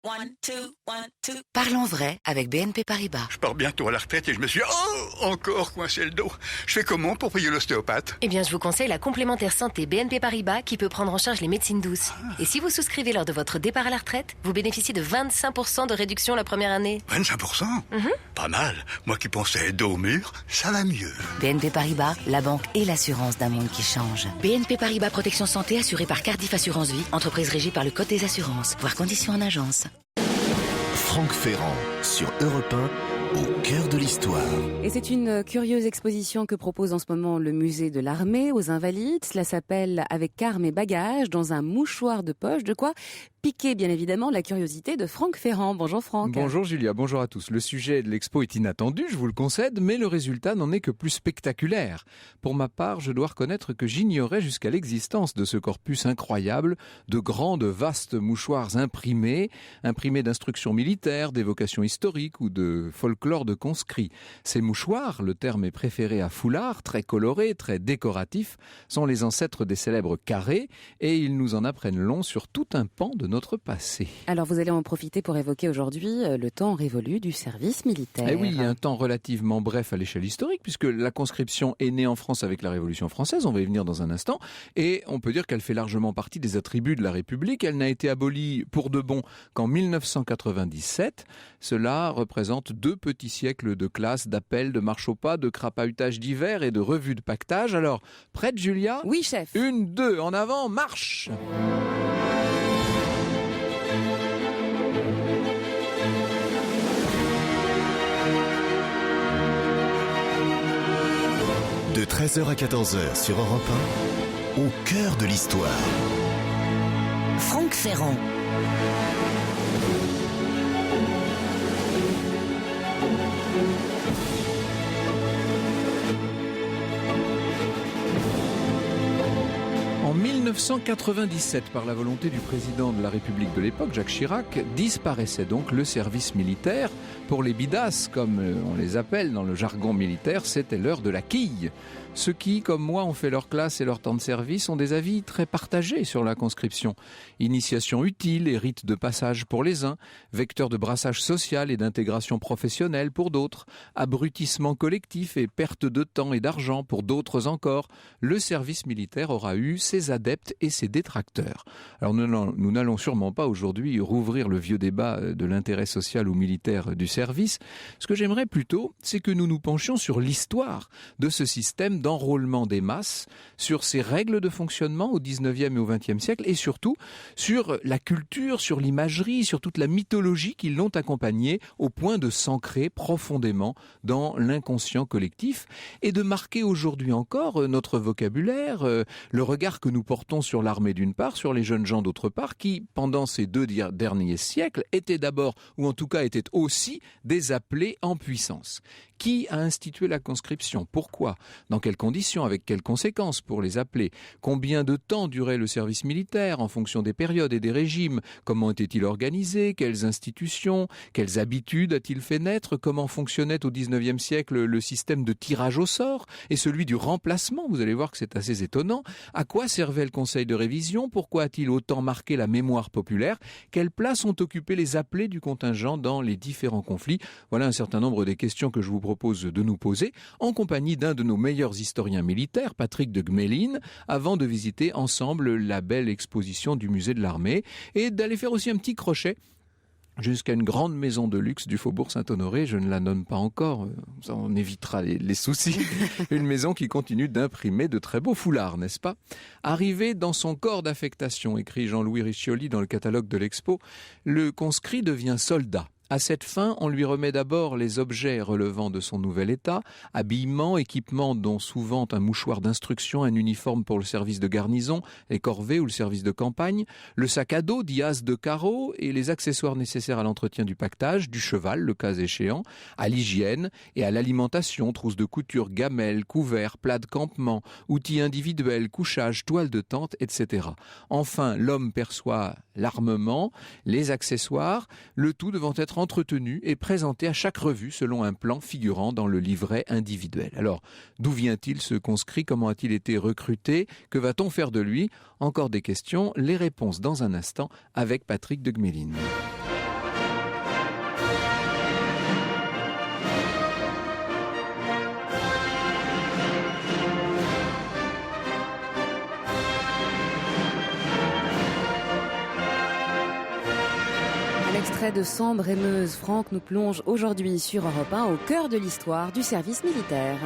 One, two, one, two. Parlons vrai avec BNP Paribas. Je pars bientôt à la retraite et je me suis encore coincé le dos. Je fais comment pour payer l'ostéopathe? Eh bien, je vous conseille la complémentaire santé BNP Paribas qui peut prendre en charge les médecines douces. Et si vous souscrivez lors de votre départ à la retraite, vous bénéficiez de 25% de réduction la première année. 25%? Pas mal. Moi qui pensais dos au mur, ça va mieux. BNP Paribas, la banque et l'assurance d'un monde qui change. BNP Paribas Protection Santé assurée par Cardiff Assurance Vie, entreprise régie par le Code des assurances. Voir conditions en agence. Franck Ferrand sur Europe 1, au cœur de l'histoire. Et c'est une curieuse exposition que propose en ce moment le musée de l'Armée aux Invalides. Cela s'appelle « Avec armes et bagages » dans un mouchoir de poche. De quoi piquer bien évidemment la curiosité de Franck Ferrand. Bonjour Franck. Bonjour Julia, bonjour à tous. Le sujet de l'expo est inattendu, je vous le concède, mais le résultat n'en est que plus spectaculaire. Pour ma part, je dois reconnaître que j'ignorais jusqu'à l'existence de ce corpus incroyable de grands, de vastes mouchoirs imprimés d'instructions militaires, d'évocations historiques ou de folklore de conscrits. Ces mouchoirs, le terme est préféré à foulard, très colorés, très décoratifs, sont les ancêtres des célèbres carrés et ils nous en apprennent long sur tout un pan de notre passé. Alors vous allez en profiter pour évoquer aujourd'hui le temps révolu du service militaire. Eh oui, un temps relativement bref à l'échelle historique, puisque la conscription est née en France avec la Révolution française, on va y venir dans un instant, et on peut dire qu'elle fait largement partie des attributs de la République. Elle n'a été abolie pour de bon qu'en 1997. Cela représente 2 petits siècles de classes, d'appels, de marche au pas, de crapahutage d'hiver et de revues de pactage. Alors, prête Julia ? Oui chef. 1, 2, en avant, marche ! De 13h à 14h sur Europe 1, au cœur de l'histoire. Franck Ferrand. En 1997, par la volonté du président de la République de l'époque, Jacques Chirac, disparaissait donc le service militaire. Pour les bidasses, comme on les appelle dans le jargon militaire, c'était l'heure de la quille. Ceux qui, comme moi, ont fait leur classe et leur temps de service ont des avis très partagés sur la conscription. Initiation utile et rite de passage pour les uns, vecteur de brassage social et d'intégration professionnelle pour d'autres, abrutissement collectif et perte de temps et d'argent pour d'autres encore. Le service militaire aura eu ses adeptes et ses détracteurs. Alors nous n'allons sûrement pas aujourd'hui rouvrir le vieux débat de l'intérêt social ou militaire du service. Ce que j'aimerais plutôt, c'est que nous nous penchions sur l'histoire de ce système d'enrôlement des masses, sur ses règles de fonctionnement au 19e et au 20e siècle et surtout sur la culture, sur l'imagerie, sur toute la mythologie qui l'ont accompagné au point de s'ancrer profondément dans l'inconscient collectif et de marquer aujourd'hui encore notre vocabulaire, le regard que nous portons sur l'armée d'une part, sur les jeunes gens d'autre part, qui pendant ces 2 derniers siècles étaient d'abord, ou en tout cas étaient aussi, des appelés en puissance. Qui a institué la conscription ? Pourquoi ? Dans quelles conditions ? Avec quelles conséquences pour les appelés ? Combien de temps durait le service militaire en fonction des périodes et des régimes ? Comment était-il organisé ? Quelles institutions ? Quelles habitudes a-t-il fait naître ? Comment fonctionnait au XIXe siècle le système de tirage au sort et celui du remplacement ? Vous allez voir que c'est assez étonnant. À quoi servait le conseil de révision ? Pourquoi a-t-il autant marqué la mémoire populaire ? Quelle place ont occupé les appelés du contingent dans les différents conflits ? Voilà un certain nombre des questions que je vous propose de nous poser en compagnie d'un de nos meilleurs historiens militaires, Patrick de Gmelin, avant de visiter ensemble la belle exposition du musée de l'Armée et d'aller faire aussi un petit crochet jusqu'à une grande maison de luxe du Faubourg Saint-Honoré. Je ne la nomme pas encore, ça on évitera les soucis. Une maison qui continue d'imprimer de très beaux foulards, n'est-ce pas ? Arrivé dans son corps d'affectation, écrit Jean-Louis Riccioli dans le catalogue de l'Expo, le conscrit devient soldat. À cette fin, on lui remet d'abord les objets relevant de son nouvel état, habillement, équipement dont souvent un mouchoir d'instruction, un uniforme pour le service de garnison, les corvées ou le service de campagne, le sac à dos dit as de carreaux et les accessoires nécessaires à l'entretien du pactage, du cheval, le cas échéant, à l'hygiène et à l'alimentation, trousse de couture, gamelles, couverts, plats de campement, outils individuels, couchage, toile de tente, etc. Enfin, l'homme perçoit l'armement, les accessoires, le tout devant être entretenu et présenté à chaque revue selon un plan figurant dans le livret individuel. Alors, d'où vient-il ce conscrit ? Comment a-t-il été recruté ? Que va-t-on faire de lui ? Encore des questions, les réponses dans un instant avec Patrick de Gmelin. L'extrait de Sambre et Meuse, Franck nous plonge aujourd'hui sur Europe 1 au cœur de l'histoire du service militaire.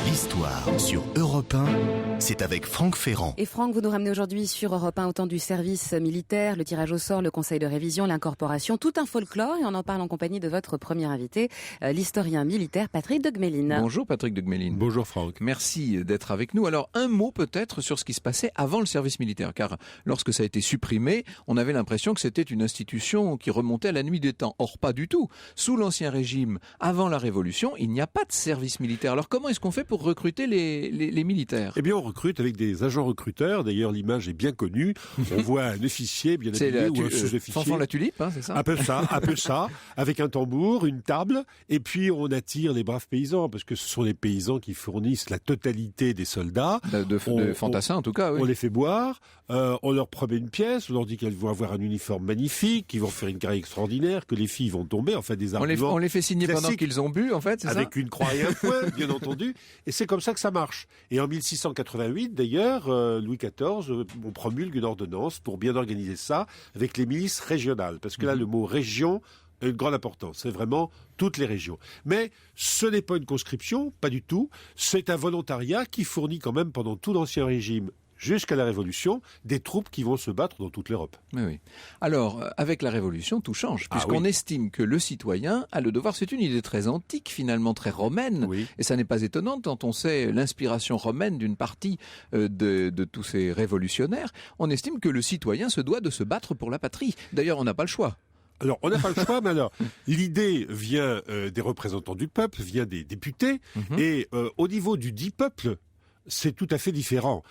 L'histoire sur Europe 1, c'est avec Franck Ferrand. Et Franck, vous nous ramenez aujourd'hui sur Europe 1 au temps du service militaire, le tirage au sort, le conseil de révision, l'incorporation, tout un folklore, et on en parle en compagnie de votre premier invité, l'historien militaire Patrick de Gmelin. Bonjour Patrick de Gmelin. Bonjour Franck. Merci d'être avec nous. Alors un mot peut-être sur ce qui se passait avant le service militaire, car lorsque ça a été supprimé, on avait l'impression que c'était une institution qui remontait à la nuit des temps. Or pas du tout. Sous l'Ancien Régime, avant la Révolution, il n'y a pas de service militaire. Alors comment est-ce qu'on fait pour recruter les militaires? Eh bien, on recrute avec des agents recruteurs. D'ailleurs, l'image est bien connue. On voit un officier bien habillé ou un sous-officier. Fanfan la tulipe, hein, c'est ça? Un peu ça, avec un tambour, une table. Et puis, on attire les braves paysans, parce que ce sont les paysans qui fournissent la totalité des soldats. De fantassins, en tout cas, oui. On les fait boire, on leur promet une pièce, on leur dit qu'elles vont avoir un uniforme magnifique, qu'ils vont faire une carrière extraordinaire, que les filles vont tomber, enfin des arguments. On les fait signer pendant qu'ils ont bu, en fait, c'est ça? Avec une croix et un point, bien entendu. Et c'est comme ça que ça marche. Et en 1688, d'ailleurs, Louis XIV, on promulgue une ordonnance pour bien organiser ça avec les milices régionales. Parce que là, le mot région a une grande importance. C'est vraiment toutes les régions. Mais ce n'est pas une conscription, pas du tout. C'est un volontariat qui fournit quand même pendant tout l'Ancien Régime jusqu'à la Révolution, des troupes qui vont se battre dans toute l'Europe. Oui. Alors, avec la Révolution, tout change, puisqu'on estime que le citoyen a le devoir, c'est une idée très antique, finalement très romaine, et ça n'est pas étonnant quand on sait l'inspiration romaine d'une partie de tous ces révolutionnaires, on estime que le citoyen se doit de se battre pour la patrie. D'ailleurs, on n'a pas le choix. Alors, on n'a pas le choix, mais alors, l'idée vient des représentants du peuple, vient des députés, et au niveau du dit peuple, c'est tout à fait différent.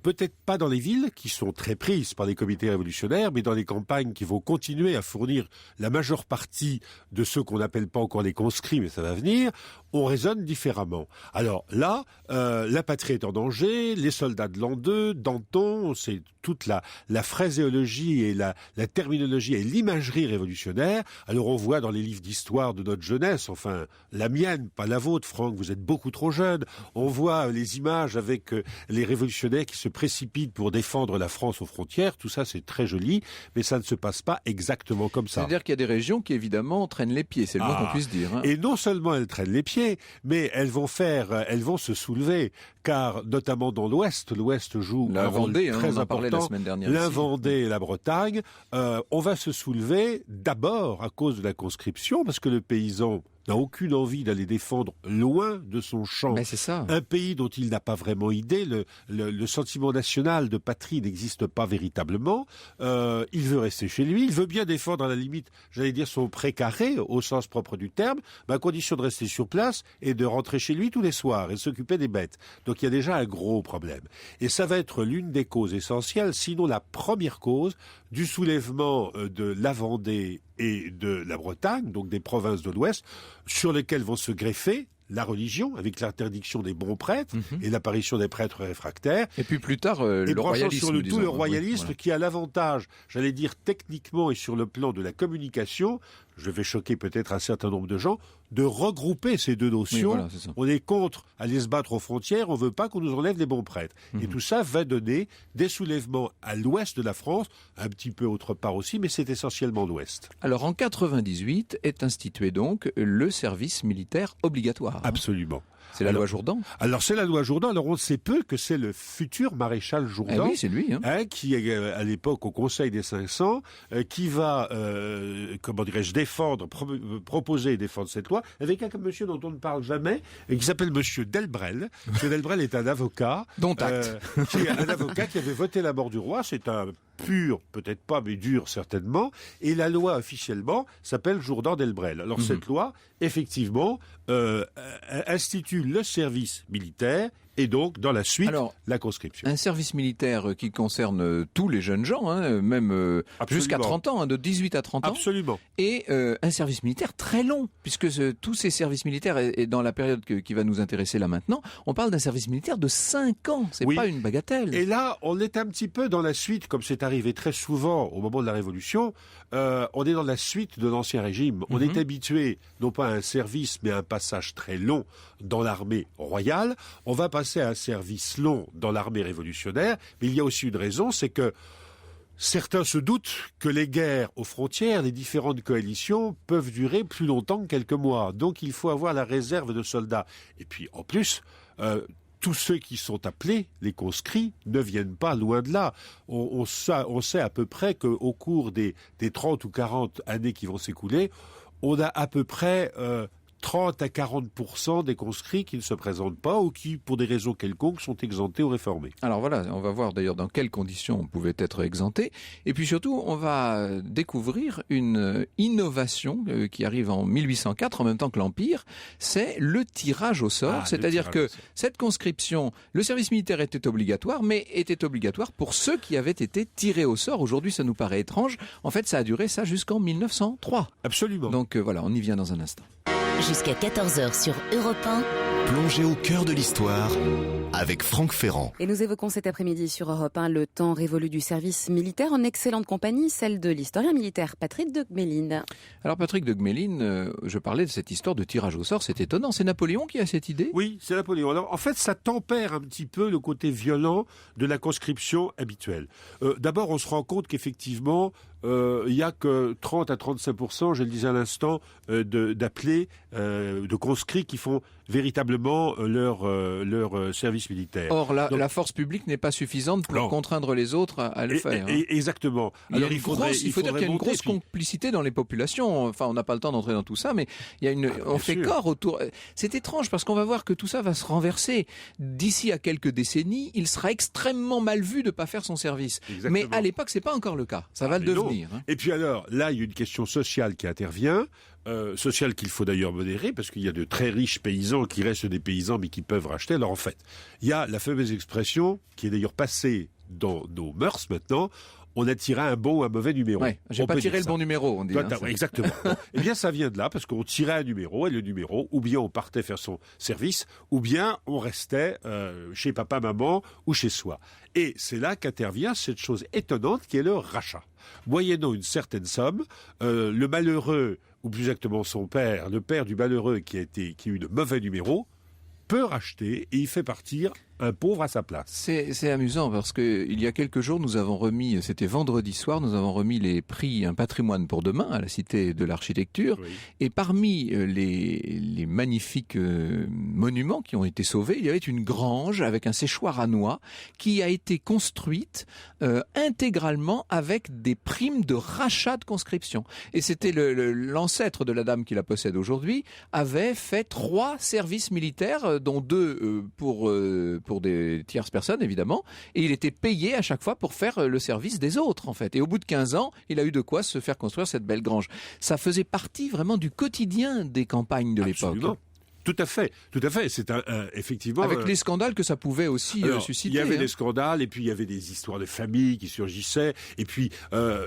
Peut-être pas dans les villes, qui sont très prises par les comités révolutionnaires, mais dans les campagnes qui vont continuer à fournir la majeure partie de ceux qu'on n'appelle pas encore les conscrits, mais ça va venir, on raisonne différemment. Alors là, la patrie est en danger, les soldats de l'an 2, Danton, c'est toute la phraséologie et la terminologie et l'imagerie révolutionnaire. Alors on voit dans les livres d'histoire de notre jeunesse, enfin la mienne, pas la vôtre, Franck, vous êtes beaucoup trop jeune, on voit les images avec les révolutionnaires qui se précipitent pour défendre la France aux frontières, tout ça c'est très joli, mais ça ne se passe pas exactement comme ça. C'est-à-dire qu'il y a des régions qui évidemment traînent les pieds, c'est le moins qu'on puisse dire. Hein. Et non seulement elles traînent les pieds, mais elles vont se soulever, car notamment dans l'Ouest joue la un rôle Vendée, très on en parlait important. la semaine dernière. La Vendée et la Bretagne, on va se soulever d'abord à cause de la conscription, parce que le paysan n'a aucune envie d'aller défendre loin de son champ mais c'est ça. Un pays dont il n'a pas vraiment idée. Le sentiment national de patrie n'existe pas véritablement. Il veut rester chez lui. Il veut bien défendre à la limite, j'allais dire, son précaré au sens propre du terme, mais à condition de rester sur place et de rentrer chez lui tous les soirs et de s'occuper des bêtes. Donc il y a déjà un gros problème. Et ça va être l'une des causes essentielles, sinon la première cause du soulèvement de la Vendée et de la Bretagne, donc des provinces de l'Ouest, sur lesquelles vont se greffer la religion, avec l'interdiction des bons prêtres et l'apparition des prêtres réfractaires. Et puis plus tard, le royalisme. Sur le royalisme, voilà. Qui a l'avantage, j'allais dire techniquement et sur le plan de la communication, je vais choquer peut-être un certain nombre de gens, de regrouper ces deux notions. Oui, voilà, c'est ça. On est contre aller se battre aux frontières, on veut pas qu'on nous enlève les bons prêtres. Et tout ça va donner des soulèvements à l'ouest de la France, un petit peu autre part aussi, mais c'est essentiellement l'ouest. Alors en 98 est institué donc le service militaire obligatoire. Absolument. C'est la loi Jourdan. Alors c'est la loi Jourdan. Alors on sait peu que c'est le futur maréchal Jourdan. Oui, c'est lui. Qui est à l'époque au Conseil des 500, qui va, proposer et défendre cette loi, avec un monsieur dont on ne parle jamais, et qui s'appelle monsieur Delbrel. Monsieur Delbrel est un avocat. Dont acte. Qui est un avocat qui avait voté la mort du roi. C'est un pur, peut-être pas, mais dur certainement. Et la loi officiellement s'appelle Jourdan-Delbrel. Alors cette loi, effectivement, institue le service militaire et donc, dans la suite, la conscription. Un service militaire qui concerne tous les jeunes gens, même jusqu'à 30 ans, de 18 à 30 ans. Absolument. Et un service militaire très long, puisque tous ces services militaires, et dans la période qui va nous intéresser là maintenant, on parle d'un service militaire de 5 ans. C'est pas une bagatelle. Et là, on est un petit peu dans la suite, comme c'est arrivé très souvent au moment de la Révolution, on est dans la suite de l'Ancien Régime. On est habitué, non pas à un service, mais à un passage très long dans l'armée royale. On va passer à un service long dans l'armée révolutionnaire, mais il y a aussi une raison, c'est que Certains se doutent que les guerres aux frontières, les différentes coalitions peuvent durer plus longtemps que quelques mois. Donc il faut avoir la réserve de soldats. Et puis en plus, tous ceux qui sont appelés, les conscrits, ne viennent pas loin de là. On sait à peu près qu'au cours des 30 ou 40 années qui vont s'écouler, on a à peu près 30 à 40% des conscrits qui ne se présentent pas ou qui, pour des raisons quelconques, sont exemptés ou réformés. Alors voilà, on va voir d'ailleurs dans quelles conditions on pouvait être exempté. Et puis surtout, on va découvrir une innovation qui arrive en 1804, en même temps que l'Empire, c'est le tirage au sort. C'est-à-dire que cette conscription, le service militaire était obligatoire, mais était obligatoire pour ceux qui avaient été tirés au sort. Aujourd'hui, ça nous paraît étrange. En fait, ça a duré ça jusqu'en 1903. Absolument. Donc voilà, on y vient dans un instant. Jusqu'à 14h sur Europe 1. Plongez au cœur de l'histoire avec Franck Ferrand. Et nous évoquons cet après-midi sur Europe 1 le temps révolu du service militaire en excellente compagnie, celle de l'historien militaire Patrick de Gmelin. Alors Patrick de Gmelin, je parlais de cette histoire de tirage au sort, c'est étonnant. C'est Napoléon qui a cette idée ? Oui, c'est Napoléon. Alors, en fait, ça tempère un petit peu le côté violent de la conscription habituelle. D'abord, on se rend compte qu'effectivement, il n'y a que 30 à 35%, je le disais à l'instant, d'appelés, de conscrits qui font véritablement leur service militaire. Or, la force publique n'est pas suffisante pour contraindre les autres à le faire. Exactement. Alors, il faut dire qu'il y a une grosse complicité dans les populations. Enfin, on n'a pas le temps d'entrer dans tout ça, mais il y a on fait corps autour. C'est étrange parce qu'on va voir que tout ça va se renverser. D'ici à quelques décennies, il sera extrêmement mal vu de ne pas faire son service. Exactement. Mais à l'époque, c'est pas encore le cas. Ça va le devenir. Et puis alors, là, il y a une question sociale qui intervient. Sociale qu'il faut d'ailleurs modérer, parce qu'il y a de très riches paysans qui restent des paysans, mais qui peuvent racheter. Alors en fait, il y a la fameuse expression, qui est d'ailleurs passée dans nos mœurs maintenant, on a tiré un bon ou un mauvais numéro. Ouais, j'ai pas tiré le bon numéro, on dit. Exactement. Eh bien, ça vient de là, parce qu'on tirait un numéro, et le numéro, ou bien on partait faire son service, ou bien on restait chez papa, maman, ou chez soi. Et c'est là qu'intervient cette chose étonnante qui est le rachat. Moyennant une certaine somme, le malheureux, ou plus exactement son père, le père du malheureux qui a eu de mauvais numéros, peut racheter et il fait partir un pauvre à sa place. C'est amusant parce que il y a quelques jours, nous avons remis, c'était vendredi soir, nous avons remis les prix Un patrimoine pour demain à la Cité de l'Architecture. Oui. Et parmi les magnifiques monuments qui ont été sauvés, il y avait une grange avec un séchoir à noix qui a été construite intégralement avec des primes de rachat de conscription. Et c'était l'ancêtre de la dame qui la possède aujourd'hui, avait fait 3 services militaires, dont 2 pour des tierces personnes, évidemment, et il était payé à chaque fois pour faire le service des autres, en fait. Et au bout de 15 ans, il a eu de quoi se faire construire cette belle grange. Ça faisait partie vraiment du quotidien des campagnes de l'époque. Tout à fait. C'est effectivement... Avec les scandales que ça pouvait aussi susciter. Il y avait des scandales, et puis il y avait des histoires de famille qui surgissaient, et puis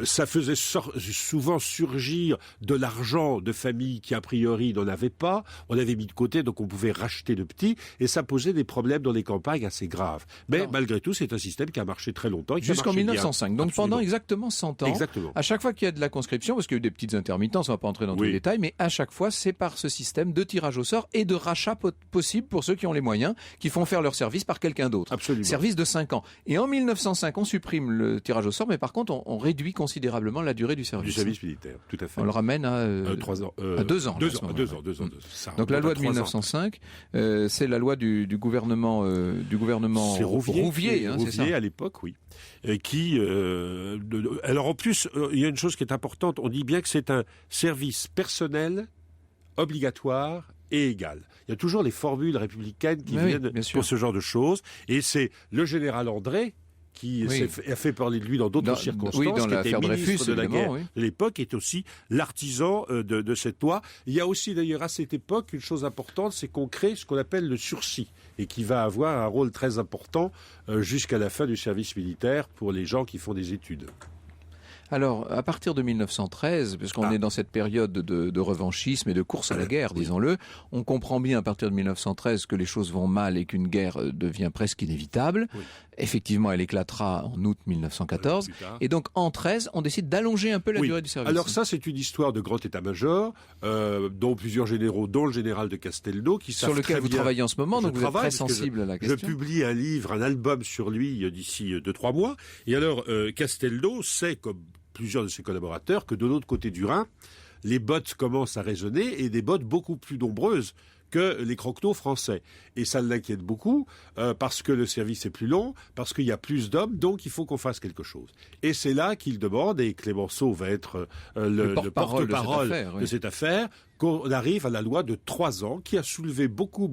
ça faisait souvent surgir de l'argent de familles qui a priori n'en avaient pas. On avait mis de côté, donc on pouvait racheter de petits, et ça posait des problèmes dans les campagnes assez graves. Mais malgré tout, c'est un système qui a marché très longtemps. Jusqu'en 1905. Bien. Donc Absolument. pendant exactement 100 ans, exactement. À chaque fois qu'il y a de la conscription, parce qu'il y a eu des petites intermittences, on ne va pas entrer dans tous les détails, mais à chaque fois, c'est par ce système de tirage au sort et de rachat possible pour ceux qui ont les moyens, qui font faire leur service par quelqu'un d'autre. Absolument. Service de 5 ans. Et en 1905, on supprime le tirage au sort, mais par contre, on réduit considérablement la durée du service. Du service militaire, tout à fait. On le ramène à 3 ans. À 2 ans. 2 ans. Donc la loi de 1905, c'est la loi du gouvernement c'est Rouvier, c'est ça. À l'époque, oui. Alors en plus, il y a une chose qui est importante. On dit bien que c'est un service personnel obligatoire et égal. Il y a toujours les formules républicaines qui viennent pour ce genre de choses. Et c'est le général André qui a fait parler de lui dans d'autres circonstances, dans qui était ministre de la guerre de l'époque, est aussi l'artisan de cette loi. Il y a aussi d'ailleurs à cette époque une chose importante, c'est qu'on crée ce qu'on appelle le sursis, et qui va avoir un rôle très important jusqu'à la fin du service militaire pour les gens qui font des études. Alors, à partir de 1913, puisqu'on est dans cette période de revanchisme et de course à la guerre, disons-le, on comprend bien à partir de 1913 que les choses vont mal et qu'une guerre devient presque inévitable. Oui. Effectivement, elle éclatera en août 1914. Et donc, en 13, on décide d'allonger un peu la durée du service. Alors ça, c'est une histoire de grand état-major, dont plusieurs généraux, dont le général de Castelnau, qui savent sur lequel vous travaillez en ce moment, donc vous êtes très sensible à la question. Je publie un livre, un album sur lui d'ici 2-3 mois. Et alors, Castelnau sait, comme plusieurs de ses collaborateurs, que de l'autre côté du Rhin, les bottes commencent à résonner, et des bottes beaucoup plus nombreuses que les croquenots français. Et ça l'inquiète beaucoup, parce que le service est plus long, parce qu'il y a plus d'hommes, donc il faut qu'on fasse quelque chose. Et c'est là qu'il demande, et Clémenceau va être le porte-parole de cette affaire, qu'on arrive à la loi de 3 ans, qui a soulevé beaucoup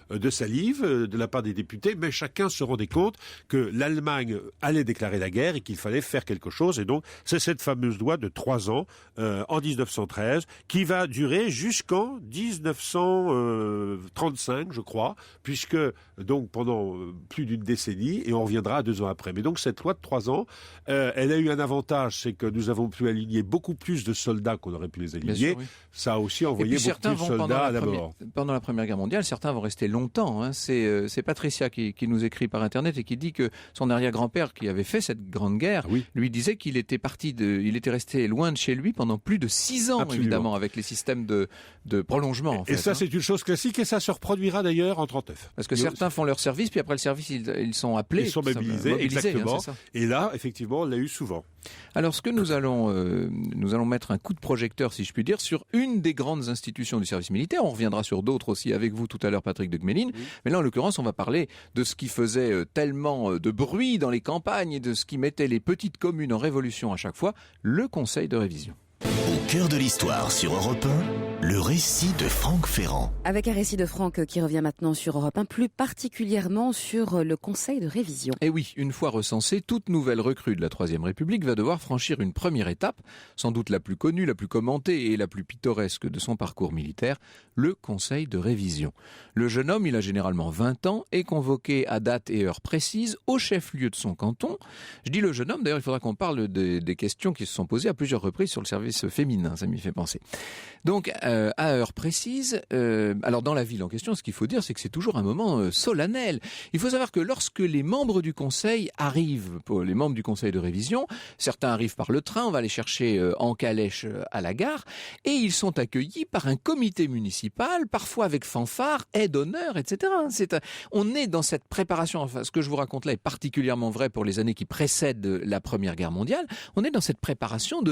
de salive de la part des députés, mais chacun se rendait compte que l'Allemagne allait déclarer la guerre et qu'il fallait faire quelque chose. Et donc, c'est cette fameuse loi de 3 ans, en 1913, qui va durer jusqu'en 1935, je crois, puisque, donc, pendant plus d'une décennie, et on reviendra 2 ans après. Mais donc, cette loi de 3 ans, elle a eu un avantage, c'est que nous avons pu aligner beaucoup plus de soldats qu'on aurait pu les aligner. Bien sûr, oui. Ça a aussi envoyé beaucoup de soldats à la mort. Pendant la Première Guerre mondiale, certains vont rester longtemps. Hein. C'est Patricia qui nous écrit par Internet et qui dit que son arrière-grand-père, qui avait fait cette grande guerre, lui disait qu'il était il était resté loin de chez lui pendant plus de 6 ans, évidemment, avec les systèmes de prolongement. Et ça, c'est une chose classique, et ça se reproduira d'ailleurs en 39. Parce que certains font leur service, puis après le service, ils sont appelés. Ils sont mobilisés, exactement. Hein, et là, effectivement, on l'a eu souvent. Alors, ce que nous allons mettre un coup de projecteur, si je puis dire, sur une des grandes institutions du service militaire. On reviendra sur d'autres aussi avec vous tout à l'heure, Patrick de Gmelin. Oui. Mais là, en l'occurrence, on va parler de ce qui faisait tellement de bruit dans les campagnes et de ce qui mettait les petites communes en révolution à chaque fois, le Conseil de révision. Au cœur de l'histoire sur Europe 1, le récit de Franck Ferrand. Avec un récit de Franck qui revient maintenant sur Europe 1, plus particulièrement sur le Conseil de révision. Et oui, une fois recensée, toute nouvelle recrue de la Troisième République va devoir franchir une première étape, sans doute la plus connue, la plus commentée et la plus pittoresque de son parcours militaire, le Conseil de révision. Le jeune homme, il a généralement 20 ans, est convoqué à date et heure précise au chef-lieu de son canton. Je dis le jeune homme, d'ailleurs il faudra qu'on parle des questions qui se sont posées à plusieurs reprises sur le service féminin, ça m'y fait penser. Donc, à heure précise, alors dans la ville en question, ce qu'il faut dire, c'est que c'est toujours un moment solennel. Il faut savoir que lorsque les membres du Conseil arrivent, pour les membres du Conseil de révision, certains arrivent par le train, on va les chercher en calèche à la gare, et ils sont accueillis par un comité municipal, parfois avec fanfare, aide d'honneur, etc. On est dans cette préparation, enfin, ce que je vous raconte là est particulièrement vrai pour les années qui précèdent la Première Guerre mondiale, on est dans cette préparation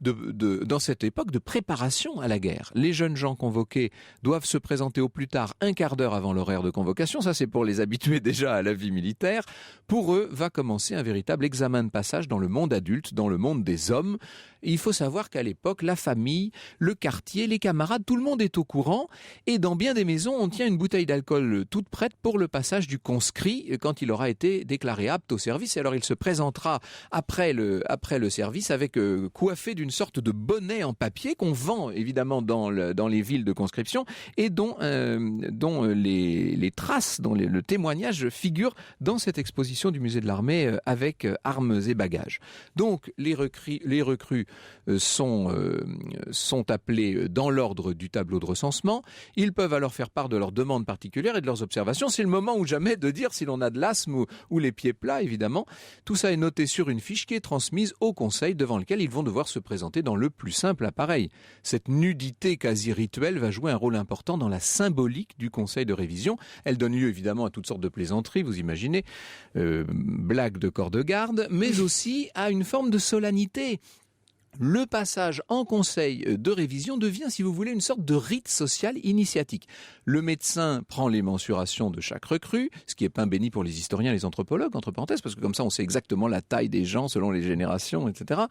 dans cette époque de préparation à la guerre. Les jeunes gens convoqués doivent se présenter au plus tard un quart d'heure avant l'horaire de convocation. Ça, c'est pour les habitués déjà à la vie militaire. Pour eux, va commencer un véritable examen de passage dans le monde adulte, dans le monde des hommes. Et il faut savoir qu'à l'époque, la famille, le quartier, les camarades, tout le monde est au courant. Et dans bien des maisons, on tient une bouteille d'alcool toute prête pour le passage du conscrit quand il aura été déclaré apte au service. Et alors, il se présentera après le service avec coiffé d'une sorte de bonnet en papier qu'on vend évidemment dans les villes de conscription et dont les traces, dont le témoignage figure dans cette exposition du musée de l'armée avec armes et bagages. Donc les recrues sont appelés dans l'ordre du tableau de recensement. Ils peuvent alors faire part de leurs demandes particulières et de leurs observations. C'est le moment ou jamais de dire si l'on a de l'asthme ou les pieds plats, évidemment. Tout ça est noté sur une fiche qui est transmise au Conseil devant lequel ils vont devoir se présenter dans le plus simple appareil. Cette nudité quasi rituelle va jouer un rôle important dans la symbolique du Conseil de révision. Elle donne lieu évidemment à toutes sortes de plaisanteries, vous imaginez, blagues de corps de garde, mais aussi à une forme de solennité. Le passage en conseil de révision devient, si vous voulez, une sorte de rite social initiatique. Le médecin prend les mensurations de chaque recrue, ce qui est pain béni pour les historiens et les anthropologues, entre parenthèses, parce que comme ça on sait exactement la taille des gens selon les générations, etc.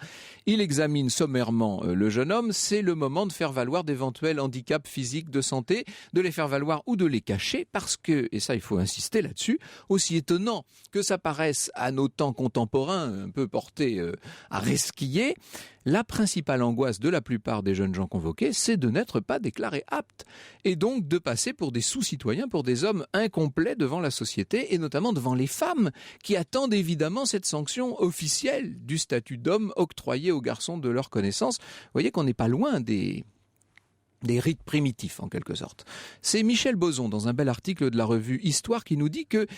Il examine sommairement le jeune homme. C'est le moment de faire valoir d'éventuels handicaps physiques de santé, de les faire valoir ou de les cacher, parce que, et ça il faut insister là-dessus, aussi étonnant que ça paraisse à nos temps contemporains, un peu portés à resquiller, la principale angoisse de la plupart des jeunes gens convoqués, c'est de n'être pas déclarés aptes et donc de passer pour des sous-citoyens, pour des hommes incomplets devant la société et notamment devant les femmes qui attendent évidemment cette sanction officielle du statut d'homme octroyé aux garçons de leur connaissance. Vous voyez qu'on n'est pas loin des rites primitifs, en quelque sorte. C'est Michel Boson, dans un bel article de la revue Histoire, qui nous dit que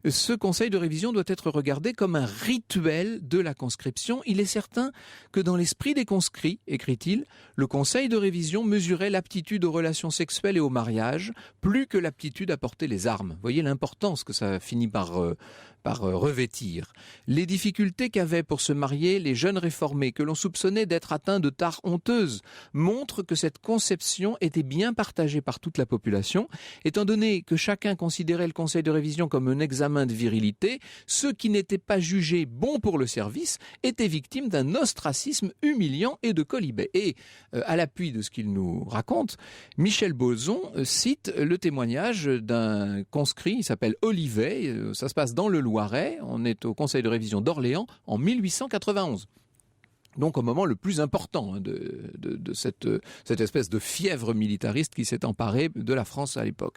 ce conseil de révision doit être regardé comme un rituel de la conscription. Il est certain que dans l'esprit des conscrits, écrit-il, le conseil de révision mesurait l'aptitude aux relations sexuelles et au mariage, plus que l'aptitude à porter les armes. Vous voyez l'importance que ça finit par revêtir. Les difficultés qu'avaient pour se marier les jeunes réformés, que l'on soupçonnait d'être atteints de tares honteuses, montrent que cette conception était bien partagée par toute la population. Étant donné que chacun considérait le conseil de révision comme un examen de virilité, ceux qui n'étaient pas jugés bons pour le service étaient victimes d'un ostracisme humiliant et de quolibet. Et à l'appui de ce qu'il nous raconte, Michel Boson cite le témoignage d'un conscrit, il s'appelle Olivet, ça se passe dans le Loiret, on est au conseil de révision d'Orléans en 1891. Donc au moment le plus important de cette espèce de fièvre militariste qui s'est emparée de la France à l'époque.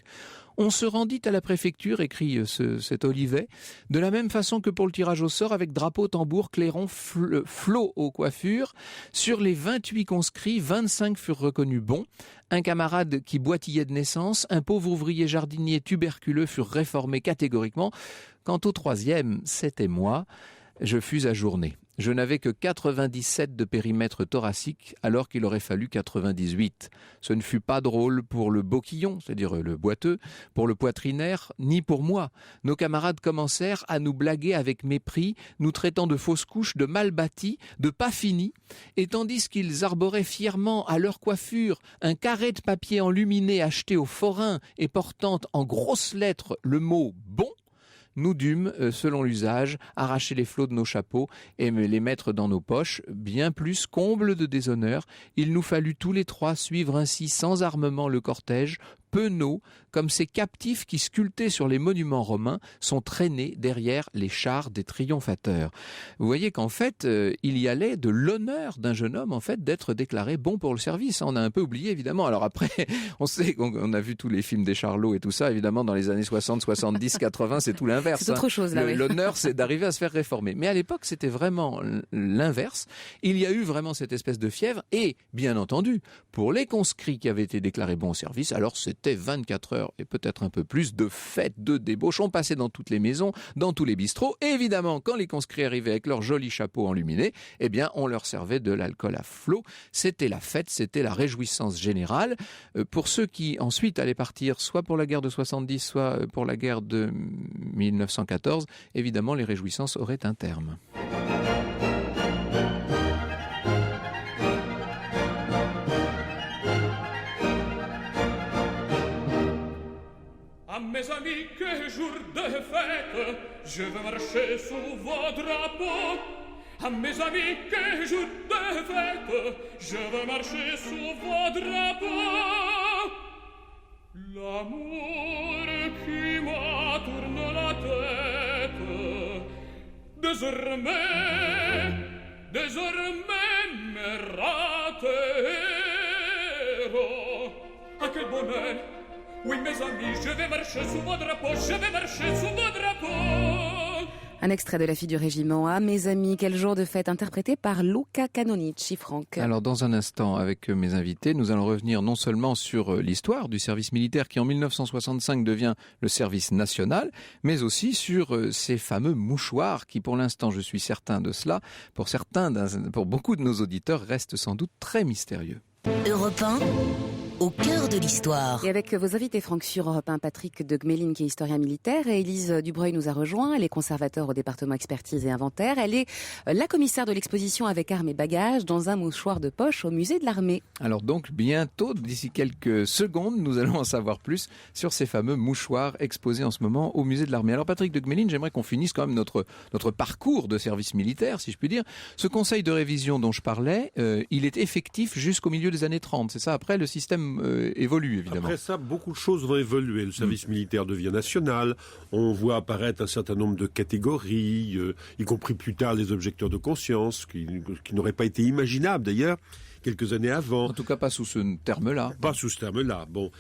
On se rendit à la préfecture, écrit cet Olivet, de la même façon que pour le tirage au sort, avec drapeau, tambour, clairon, flot aux coiffures. Sur les 28 conscrits, 25 furent reconnus bons. Un camarade qui boitillait de naissance, un pauvre ouvrier jardinier tuberculeux furent réformés catégoriquement. Quant au troisième, c'était moi. Je fus ajourné. Je n'avais que 97 de périmètre thoracique, alors qu'il aurait fallu 98. Ce ne fut pas drôle pour le boquillon, c'est-à-dire le boiteux, pour le poitrinaire, ni pour moi. Nos camarades commencèrent à nous blaguer avec mépris, nous traitant de fausses couches, de mal bâtis, de pas finis, et tandis qu'ils arboraient fièrement à leur coiffure un carré de papier enluminé acheté au forain et portant en grosses lettres le mot « bon », nous dûmes, selon l'usage, arracher les flots de nos chapeaux et les mettre dans nos poches. Bien plus, comble de déshonneur, il nous fallut tous les trois suivre ainsi sans armement le cortège, penauds, comme ces captifs qui, sculptés sur les monuments romains, sont traînés derrière les chars des triomphateurs. Vous voyez qu'en fait, il y allait de l'honneur d'un jeune homme, en fait, d'être déclaré bon pour le service. On a un peu oublié, évidemment. Alors après, on sait qu'on a vu tous les films des Charlots et tout ça. Évidemment, dans les années 60, 70, 80, c'est tout l'inverse. C'est autre chose, là. L'honneur, c'est d'arriver à se faire réformer. Mais à l'époque, c'était vraiment l'inverse. Il y a eu vraiment cette espèce de fièvre. Et, bien entendu, pour les conscrits qui avaient été déclarés bons au service, alors c'était 24 heures et peut-être un peu plus de fêtes, de débauches. On passait dans toutes les maisons, dans tous les bistrots. Et évidemment, quand les conscrits arrivaient avec leurs jolis chapeaux enluminés, eh bien, on leur servait de l'alcool à flot. C'était la fête, c'était la réjouissance générale. Pour ceux qui ensuite allaient partir, soit pour la guerre de 70, soit pour la guerre de 1914, évidemment, les réjouissances auraient un terme. À mes amis, que jour de fête, je veux marcher sous vos drapeaux. À mes amis, que jour de fête, je veux marcher sous vos drapeaux. L'amour qui m'a tourné la tête, désormais me ratero. Ah, quel bonheur! Oui, mes amis, je vais marcher sous vos drapeaux, je vais marcher sous vos drapeaux. Un extrait de La fille du régiment A, mes amis, quel jour de fête, interprété par Luca Canonici, Franck. Alors dans un instant, avec mes invités, nous allons revenir non seulement sur l'histoire du service militaire qui en 1965 devient le service national, mais aussi sur ces fameux mouchoirs qui, pour l'instant, je suis certain de cela, pour beaucoup de nos auditeurs, restent sans doute très mystérieux. Europe 1, au cœur de l'histoire. Et avec vos invités, Franck, sur Europe 1, Patrick de Gmelin, qui est historien militaire, et Élise Dubreuil nous a rejoint. Elle est conservateur au département expertise et inventaire. Elle est la commissaire de l'exposition Avec armes et bagages dans un mouchoir de poche au musée de l'armée. Alors donc, bientôt, d'ici quelques secondes, nous allons en savoir plus sur ces fameux mouchoirs exposés en ce moment au musée de l'armée. Alors Patrick de Gmelin, j'aimerais qu'on finisse quand même notre parcours de service militaire, si je puis dire. Ce conseil de révision dont je parlais, il est effectif jusqu'au milieu des années 30, c'est ça? Après, le système système évolue, évidemment. Après ça, beaucoup de choses vont évoluer. Le service militaire devient national. On voit apparaître un certain nombre de catégories, y compris plus tard les objecteurs de conscience, qui n'auraient pas été imaginables d'ailleurs quelques années avant. En tout cas, pas sous ce terme-là. Pas sous ce terme-là. Bon,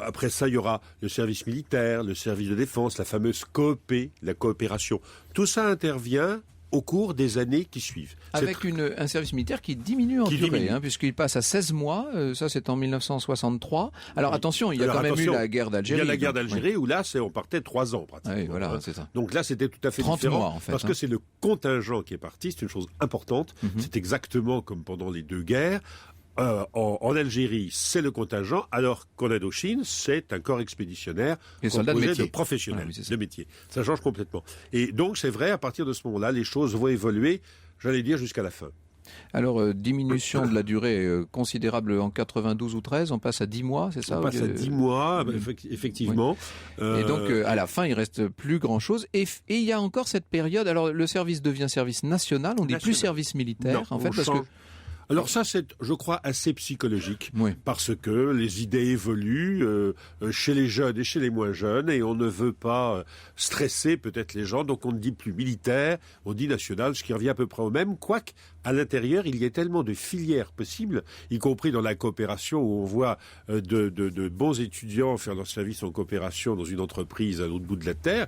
après ça, il y aura le service militaire, le service de défense, la fameuse COP, la coopération. Tout ça intervient au cours des années qui suivent. Avec un service militaire qui diminue en durée, puisqu'il passe à 16 mois, ça c'est en 1963. Alors attention, il y a quand même eu la guerre d'Algérie. Il y a la guerre d'Algérie où là, on partait 3 ans pratiquement. Oui, voilà, c'est ça. Donc là, c'était tout à fait 30 différent. mois, en fait, parce que c'est le contingent qui est parti, c'est une chose importante. C'est exactement comme pendant les 2 guerres. En Algérie, c'est le contingent, alors qu'en Indochine, c'est un corps expéditionnaire composé de professionnels de métier. Ça change complètement. Et donc, c'est vrai, à partir de ce moment-là, les choses vont évoluer, j'allais dire, jusqu'à la fin. Alors, diminution de la durée considérable en 92 ou 13, on passe à 10 mois, c'est ça? On passe à 10 mois, effectivement. Oui. Et donc, à la fin, il reste plus grand-chose. Et il y a encore cette période, alors le service devient service national, on dit plus service militaire, non, en fait, parce que... Alors ça, c'est, je crois, assez psychologique, oui. Parce que les idées évoluent chez les jeunes et chez les moins jeunes, et on ne veut pas stresser peut-être les gens, donc on ne dit plus militaire, on dit national, ce qui revient à peu près au même, quoique à l'intérieur, il y a tellement de filières possibles, y compris dans la coopération, où on voit de bons étudiants faire leur service en coopération dans une entreprise à l'autre bout de la terre,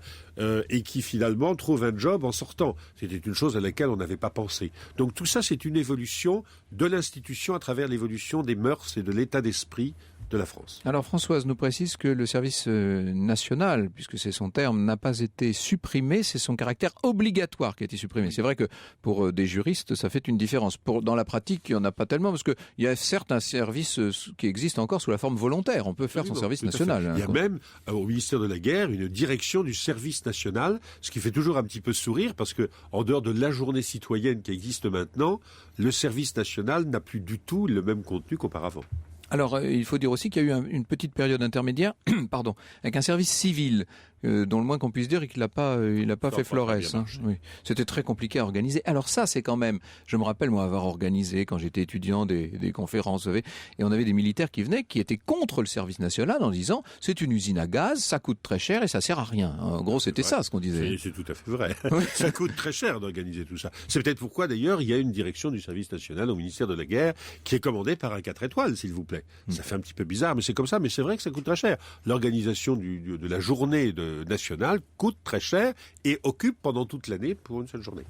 et qui finalement trouvent un job en sortant. C'était une chose à laquelle on n'avait pas pensé. Donc tout ça, c'est une évolution de l'institution à travers l'évolution des mœurs et de l'état d'esprit de la France. Alors Françoise nous précise que le service national, puisque c'est son terme, n'a pas été supprimé, c'est son caractère obligatoire qui a été supprimé. C'est vrai que pour des juristes, ça fait une différence. Dans la pratique, il n'y en a pas tellement, parce qu'il y a certes un service qui existe encore sous la forme volontaire. On peut faire son service national. Il y a même au ministère de la Guerre une direction du service national, ce qui fait toujours un petit peu sourire, parce que en dehors de la journée citoyenne qui existe maintenant, le service national n'a plus du tout le même contenu qu'auparavant. Alors, il faut dire aussi qu'il y a eu une petite période intermédiaire, pardon, avec un service civil, dont le moins qu'on puisse dire est qu'il n'a pas fait florès. Oui. C'était très compliqué à organiser. Alors ça, c'est quand même, je me rappelle moi avoir organisé quand j'étais étudiant des conférences, vous savez, et on avait des militaires qui venaient, qui étaient contre le service national en disant c'est une usine à gaz, ça coûte très cher et ça sert à rien. En gros, c'était ça ce qu'on disait. C'est tout à fait vrai. Ça coûte très cher d'organiser tout ça. C'est peut-être pourquoi d'ailleurs il y a une direction du service national au ministère de la Guerre qui est commandée par un 4 étoiles, s'il vous plaît. Ça fait un petit peu bizarre, mais c'est comme ça. Mais c'est vrai que ça coûte très cher. L'organisation de la journée nationale coûte très cher et occupe pendant toute l'année pour une seule journée.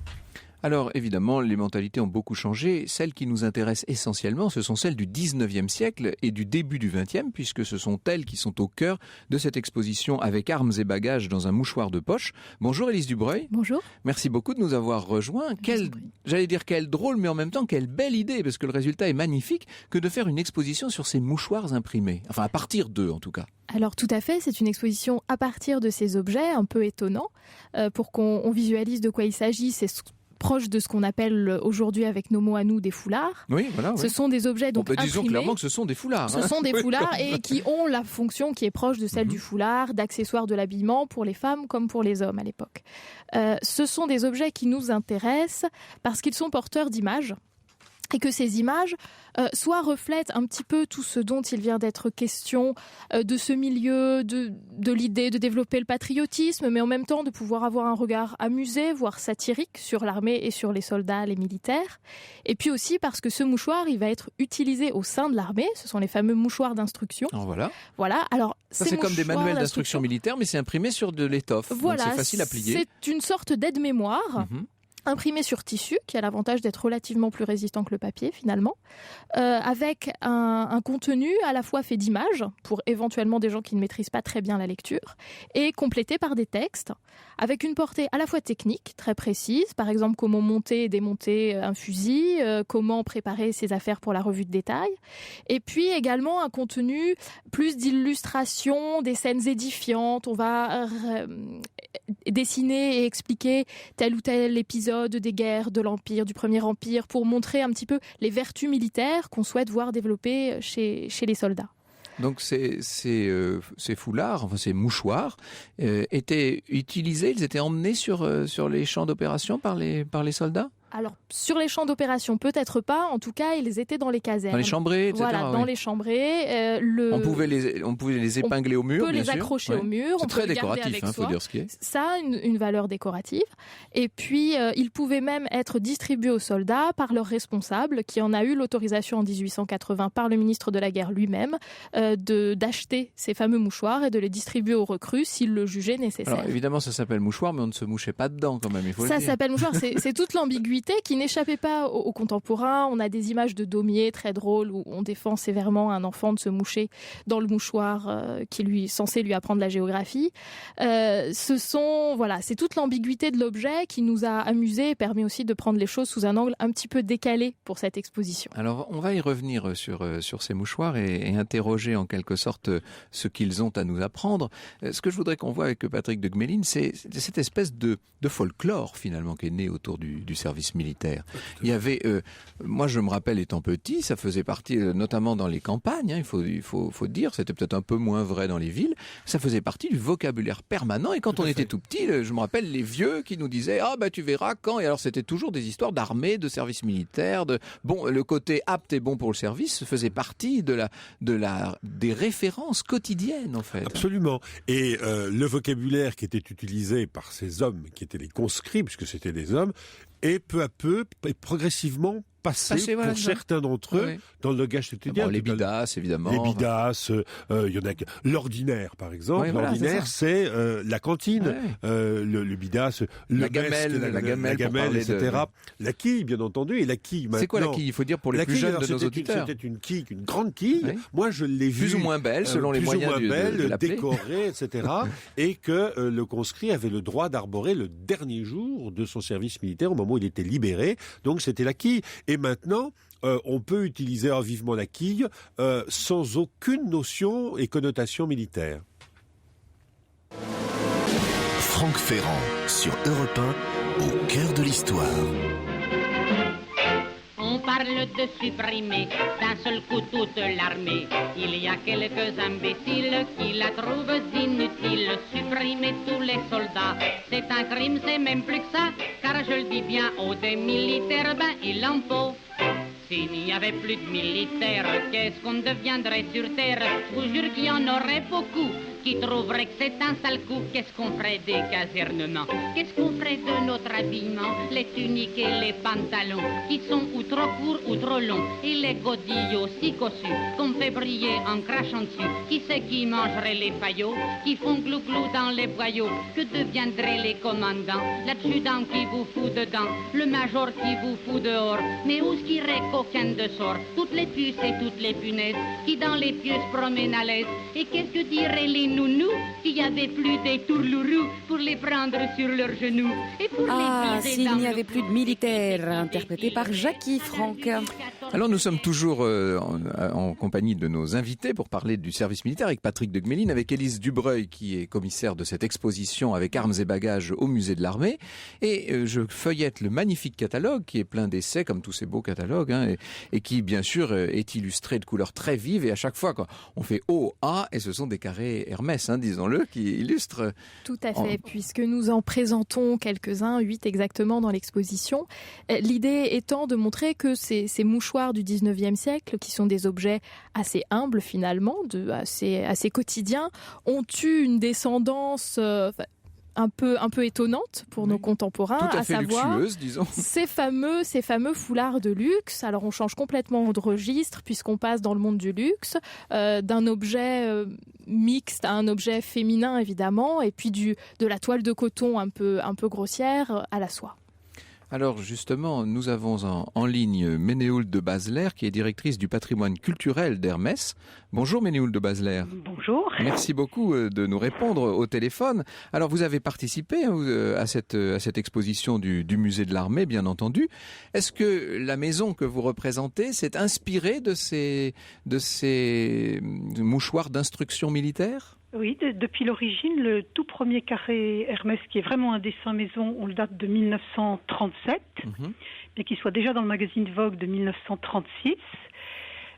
Alors évidemment, les mentalités ont beaucoup changé. Celles qui nous intéressent essentiellement, ce sont celles du 19e siècle et du début du 20e, puisque ce sont elles qui sont au cœur de cette exposition avec armes et bagages dans un mouchoir de poche. Bonjour Élise Dubreuil. Bonjour. Merci beaucoup de nous avoir rejoints. J'allais dire quelle drôle, mais en même temps quelle belle idée, parce que le résultat est magnifique, que de faire une exposition sur ces mouchoirs imprimés. Enfin, à partir d'eux en tout cas. Alors tout à fait, c'est une exposition à partir de ces objets un peu étonnants. Pour qu'on visualise de quoi il s'agit, c'est proche de ce qu'on appelle aujourd'hui avec nos mots à nous des foulards. Oui, voilà. Ce sont des objets donc imprimés. Disons clairement que ce sont des foulards. Ce sont des foulards et qui ont la fonction qui est proche de celle du foulard, d'accessoires de l'habillement pour les femmes comme pour les hommes à l'époque. Ce sont des objets qui nous intéressent parce qu'ils sont porteurs d'images. Et que ces images soit reflètent un petit peu tout ce dont il vient d'être question de ce milieu, de l'idée de développer le patriotisme, mais en même temps de pouvoir avoir un regard amusé, voire satirique sur l'armée et sur les soldats, les militaires. Et puis aussi parce que ce mouchoir, il va être utilisé au sein de l'armée. Ce sont les fameux mouchoirs d'instruction. Alors voilà. Voilà. Alors, ça, c'est comme des manuels d'instruction militaire, mais c'est imprimé sur de l'étoffe. Voilà. Donc c'est facile à plier. C'est une sorte d'aide-mémoire. Imprimé sur tissu, qui a l'avantage d'être relativement plus résistant que le papier finalement, avec un contenu à la fois fait d'images, pour éventuellement des gens qui ne maîtrisent pas très bien la lecture, et complété par des textes, avec une portée à la fois technique, très précise, par exemple comment monter et démonter un fusil, comment préparer ses affaires pour la revue de détail, et puis également un contenu plus d'illustration, des scènes édifiantes, on va dessiner et expliquer tel ou tel épisode des guerres de l'Empire, du Premier Empire, pour montrer un petit peu les vertus militaires qu'on souhaite voir développer chez les soldats. Donc ces foulards, enfin ces mouchoirs, étaient utilisés, ils étaient emmenés sur les champs d'opération par les soldats ? Alors, sur les champs d'opération, peut-être pas. En tout cas, ils étaient dans les casernes. Dans les chambrées, etc. Voilà, dans les chambrées. On pouvait les épingler au mur, bien sûr. On peut les accrocher au mur. C'est très décoratif, il faut dire ce qui est. Ça a une valeur décorative. Et puis, ils pouvaient même être distribués aux soldats par leur responsable, qui en a eu l'autorisation en 1880 par le ministre de la Guerre lui-même, d'acheter ces fameux mouchoirs et de les distribuer aux recrues s'il le jugeait nécessaire. Alors, évidemment, ça s'appelle mouchoir, mais on ne se mouchait pas dedans quand même, il faut le dire. Ça s'appelle mouchoir, c'est toute l'ambiguïté qui n'échappait pas aux contemporains. On a des images de Daumier très drôles où on défend sévèrement un enfant de se moucher dans le mouchoir qui est censé lui apprendre la géographie. C'est toute l'ambiguïté de l'objet qui nous a amusés et permet aussi de prendre les choses sous un angle un petit peu décalé pour cette exposition. Alors, on va y revenir sur ces mouchoirs et interroger en quelque sorte ce qu'ils ont à nous apprendre. Ce que je voudrais qu'on voit avec Patrick de Gmelin, c'est cette espèce de folklore finalement qui est né autour du service militaire. Il y avait, moi je me rappelle étant petit, ça faisait partie notamment dans les campagnes, il faut dire, c'était peut-être un peu moins vrai dans les villes, ça faisait partie du vocabulaire permanent et quand on était tout petit, je me rappelle les vieux qui nous disaient « Ah bah tu verras quand » et alors c'était toujours des histoires d'armée, de service militaire, le côté apte et bon pour le service faisait partie des références quotidiennes en fait. Absolument. Et le vocabulaire qui était utilisé par ces hommes qui étaient les conscrits, puisque c'était des hommes, et peu à peu, et progressivement, passé pour certains d'entre eux dans le langage quotidien. Les bidasses, évidemment. Les bidasses, il y en a l'ordinaire, par exemple. L'ordinaire, c'est la cantine, le bidasse, la gamelle, etc. La quille, bien entendu, et la quille maintenant. C'est quoi la quille? Il faut dire pour les plus jeunes de nos auditeurs. C'était une quille, une grande quille. Oui. Moi, je l'ai vue. Plus ou moins belle, selon les moyens de l'appeler. Décorée, etc. et que le conscrit avait le droit d'arborer le dernier jour de son service militaire au moment où il était libéré. Donc, c'était la quille. Et maintenant, on peut utiliser vivement la quille sans aucune notion et connotation militaire. Franck Ferrand, sur Europe 1, au cœur de l'histoire. On parle de supprimer d'un seul coup toute l'armée. Il y a quelques imbéciles qui la trouvent inutile. Supprimer tous les soldats, c'est un crime, c'est même plus que ça. Car je le dis bien, des militaires, il en faut. S'il n'y avait plus de militaires, qu'est-ce qu'on deviendrait sur Terre? Je vous jure qu'il y en aurait beaucoup qui trouveraient que c'est un sale coup. Qu'est-ce qu'on ferait des casernements? Qu'est-ce qu'on ferait de notre habillement? Les tuniques et les pantalons qui sont ou trop courts ou trop longs, et les godilles aussi cossus qu'on fait briller en crachant dessus. Qui c'est qui mangerait les paillots qui font glou-glou dans les boyaux? Que deviendraient les commandants? L'adjudant qui vous fout dedans, le major qui vous fout dehors. Mais où ce qu'irait coquin de sort? Toutes les puces et toutes les punaises qui dans les pieux se promènent à l'aise. Et qu'est-ce que diraient les nounous s'il n'y avait plus des tourlourous pour les prendre sur leurs genoux et pour les s'il n'y avait plus de militaires, interprété par Jackie Franck. Alors nous sommes toujours en compagnie de nos invités pour parler du service militaire avec Patrick de Gmelin, avec Élise Dubreuil qui est commissaire de cette exposition avec armes et bagages au musée de l'armée. Et je feuillette le magnifique catalogue qui est plein d'essais comme tous ces beaux catalogues et qui bien sûr est illustré de couleurs très vives et à chaque fois on fait O, A et ce sont des carrés Hermès, disons-le, qui illustrent. Tout à fait, puisque nous en présentons quelques-uns, 8 exactement dans l'exposition. L'idée étant de montrer que ces mouchoirs du 19e siècle, qui sont des objets assez humbles finalement, assez quotidiens, ont eu une descendance un peu étonnante pour nos contemporains, tout à fait savoir luxueuse, disons. Ces fameux foulards de luxe. Alors on change complètement de registre puisqu'on passe dans le monde du luxe, d'un objet mixte à un objet féminin évidemment, et puis de la toile de coton un peu grossière à la soie. Alors justement, nous avons en ligne Ménéhould de Basler, qui est directrice du patrimoine culturel d'Hermès. Bonjour Ménéhould de Basler. Bonjour. Merci beaucoup de nous répondre au téléphone. Alors vous avez participé à cette exposition du musée de l'armée, bien entendu. Est-ce que la maison que vous représentez s'est inspirée de ces mouchoirs d'instruction militaire ? Oui, depuis l'origine, le tout premier carré Hermès, qui est vraiment un dessin maison, on le date de 1937, bien qu'il soit déjà dans le magazine Vogue de 1936.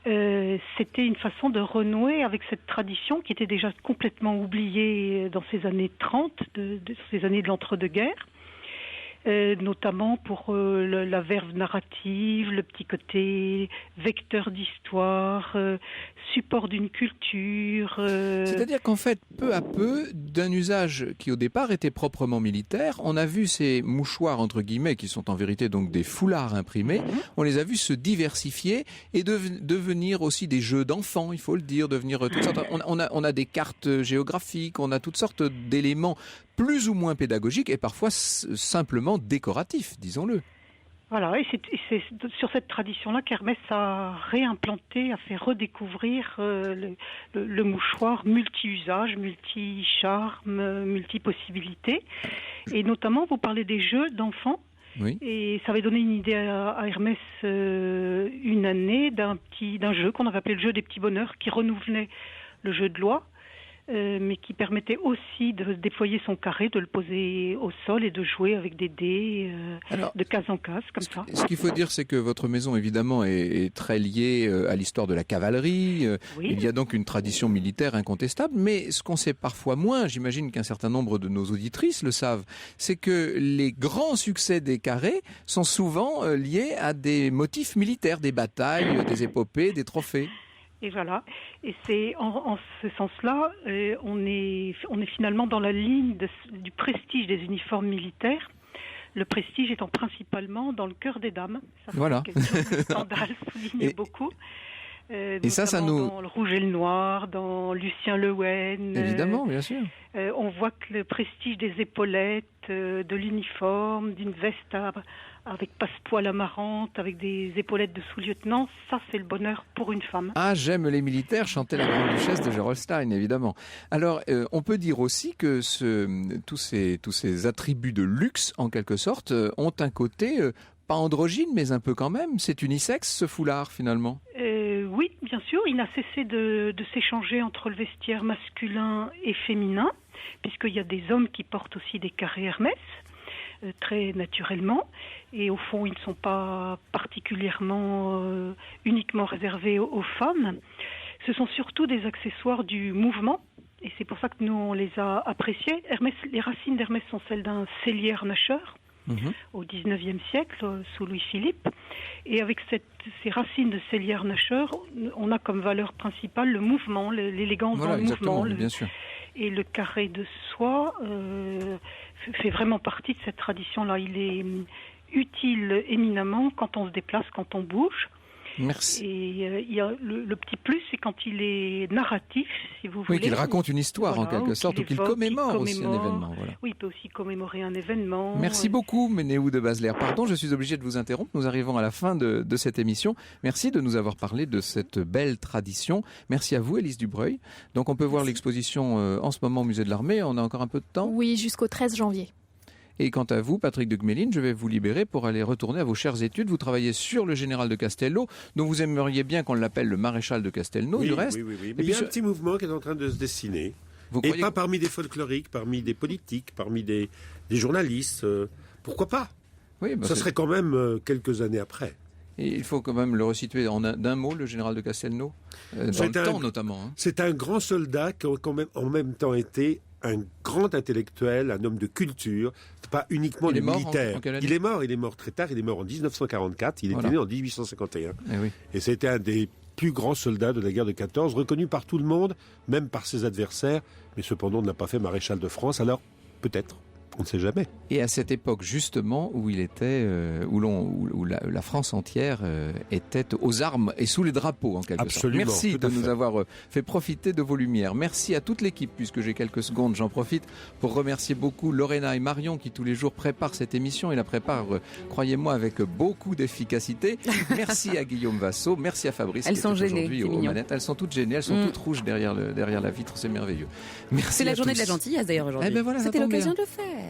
C'était une façon de renouer avec cette tradition qui était déjà complètement oubliée dans ces années 30, ces années de l'entre-deux-guerres. notamment pour la verve narrative, le petit côté vecteur d'histoire, support d'une culture. C'est-à-dire qu'en fait, peu à peu, d'un usage qui au départ était proprement militaire, on a vu ces mouchoirs entre guillemets, qui sont en vérité donc des foulards imprimés, on les a vus se diversifier et devenir aussi des jeux d'enfants, il faut le dire, devenir toutes sortes. On a des cartes géographiques, on a toutes sortes d'éléments plus ou moins pédagogiques et parfois simplement décoratifs, disons-le. Voilà, et c'est sur cette tradition-là qu'Hermès a réimplanté, a fait redécouvrir le mouchoir multi-usage, multi-charme, multi-possibilités. Et notamment, vous parlez des jeux d'enfants. Oui. Et ça avait donné une idée à Hermès une année d'un jeu qu'on avait appelé le jeu des petits bonheurs, qui renouvelait le jeu de loi, mais qui permettait aussi de déployer son carré, de le poser au sol et de jouer avec des dés de case en case, comme ça. Ce qu'il faut dire, c'est que votre maison, évidemment, est très liée à l'histoire de la cavalerie. Oui. Il y a donc une tradition militaire incontestable, mais ce qu'on sait parfois moins, j'imagine qu'un certain nombre de nos auditrices le savent, c'est que les grands succès des carrés sont souvent liés à des motifs militaires, des batailles, des épopées, des trophées. Et voilà. Et c'est en ce sens-là, on est finalement dans la ligne du prestige des uniformes militaires. Le prestige étant principalement dans le cœur des dames. Ça, voilà. C'est quelque chose que Stendhal souligne beaucoup. Et ça nous... Dans Le Rouge et le Noir, dans Lucien Leuwen. Évidemment, bien sûr. On voit que le prestige des épaulettes, de l'uniforme, d'une veste avec passepoil amarante, avec des épaulettes de sous-lieutenant, ça c'est le bonheur pour une femme. Ah, j'aime les militaires, chantait la grande duchesse de Gerolstein, évidemment. Alors, on peut dire aussi que tous ces attributs de luxe, en quelque sorte, ont un côté... pas androgyne, mais un peu quand même. C'est unisexe, ce foulard, finalement. Oui, bien sûr. Il n'a cessé de s'échanger entre le vestiaire masculin et féminin, puisqu'il y a des hommes qui portent aussi des carrés Hermès, très naturellement. Et au fond, ils ne sont pas particulièrement uniquement réservés aux femmes. Ce sont surtout des accessoires du mouvement. Et c'est pour ça que nous, on les a appréciés. Les racines d'Hermès sont celles d'un cellier-nacheur. Au XIXe siècle, sous Louis-Philippe. Et avec ces racines de cellier-nacheur, on a comme valeur principale le mouvement, l'élégance dans le mouvement. Bien sûr. Et le carré de soie fait vraiment partie de cette tradition-là. Il est utile éminemment quand on se déplace, quand on bouge. Merci. Et il y a le petit plus, c'est quand il est narratif, si vous voulez. Oui, qu'il raconte une histoire, voilà, en quelque sorte, ou qu'il commémore aussi un événement. Voilà. Oui, il peut aussi commémorer un événement. Merci beaucoup, Ménéou de Basler. Pardon, je suis obligé de vous interrompre. Nous arrivons à la fin de cette émission. Merci de nous avoir parlé de cette belle tradition. Merci à vous, Élise Dubreuil. Donc, on peut voir l'exposition en ce moment au Musée de l'Armée. On a encore un peu de temps ? Oui, jusqu'au 13 janvier. Et quant à vous, Patrick de Gmelin, je vais vous libérer pour aller retourner à vos chères études. Vous travaillez sur le général de Castelnau, dont vous aimeriez bien qu'on l'appelle le maréchal de Castelnau, du reste. Oui. Mais il y a un petit mouvement qui est en train de se dessiner. Et pas parmi des folkloriques, parmi des politiques, parmi des journalistes. Pourquoi pas ? Oui, ça serait quand même quelques années après. Et il faut quand même le resituer d'un mot, le général de Castelnau, dans le temps notamment. Hein. C'est un grand soldat qui a quand même, en même temps été un grand intellectuel, un homme de culture, pas uniquement le militaire. Il est mort très tard, il est mort en 1944, il était né en 1851. Et c'était un des plus grands soldats de la guerre de 14, reconnu par tout le monde, même par ses adversaires, mais cependant ne l'a pas fait maréchal de France, alors peut-être. On ne sait jamais. Et à cette époque, justement, où il était, où la France entière était aux armes et sous les drapeaux, en quelque sorte. Merci de nous avoir fait profiter de vos lumières. Merci à toute l'équipe, puisque j'ai quelques secondes, j'en profite pour remercier beaucoup Lorena et Marion, qui tous les jours préparent cette émission et la préparent, croyez-moi, avec beaucoup d'efficacité. Merci à Guillaume Vassot, merci à Fabrice, qui est aujourd'hui aux manettes. Elles sont toutes gênées, elles sont toutes rouges derrière la vitre, c'est merveilleux. Merci. C'est la journée de la gentillesse, d'ailleurs, aujourd'hui. Eh ben voilà, c'était l'occasion de le faire.